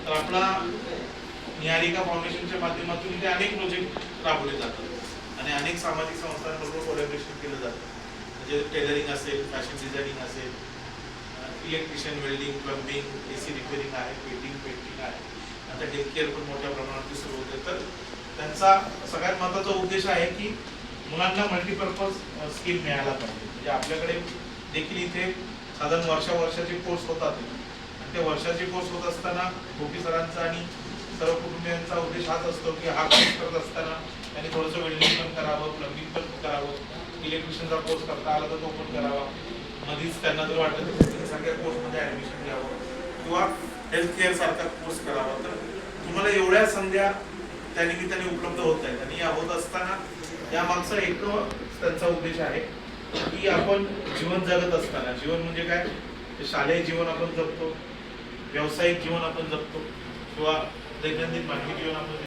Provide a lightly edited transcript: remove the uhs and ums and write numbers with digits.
तर आपला निहारिका फाउंडेशनच्या माध्यमातून इथे अनेक प्रोजेक्ट राबवले जातात आणि अनेक सामाजिक संस्थांबरोबर कोलॅबोरेशन केलं जातं. म्हणजे टेलरिंग असेल, फॅशन डिझायनिंग असेल, electrician, welding, plumbing, AC repairing आहे, पेंटिंग आहे. आता हेल्थ केअर पण मोठ्या प्रमाणात सुरू होते. तर त्यांचा सगळ्यात महत्त्वाचा उद्देश आहे की मुलांना मल्टीपर्पज स्किल मिळायला पाहिजे. म्हणजे आपल्याकडे देखील इथे साधारण वर्षाचे कोर्स होतात आणि ते वर्षाचे कोर्स होत असताना गोपी सरांचा आणि सर्व कुटुंबियांचा उद्देश हाच असतो की हा कोर्स करत असताना त्यांनी थोडंसं वेल्डिंग पण करावं, प्लंबिंग पण करावं, इलेक्ट्रिशियनचा कोर्स करता आला तर तो पण करावा. मध्येच त्यांना जर वाटलं तर सगळ्या कोर्समध्ये ॲडमिशन घ्यावं किंवा हेल्थ केअर सारखा कोर्स करावा. तर तुम्हाला एवढ्या संध्या त्या निमित्ताने उपलब्ध होत आहेत आणि या होत असताना यामागचा एक त्यांचा उद्देश आहे की आपण जीवन जगत असताना, जीवन म्हणजे काय, शालेय जीवन आपण जगतो, व्यावसायिक जीवन आपण जगतो किंवा दैनंदिन मानवी जीवन आपण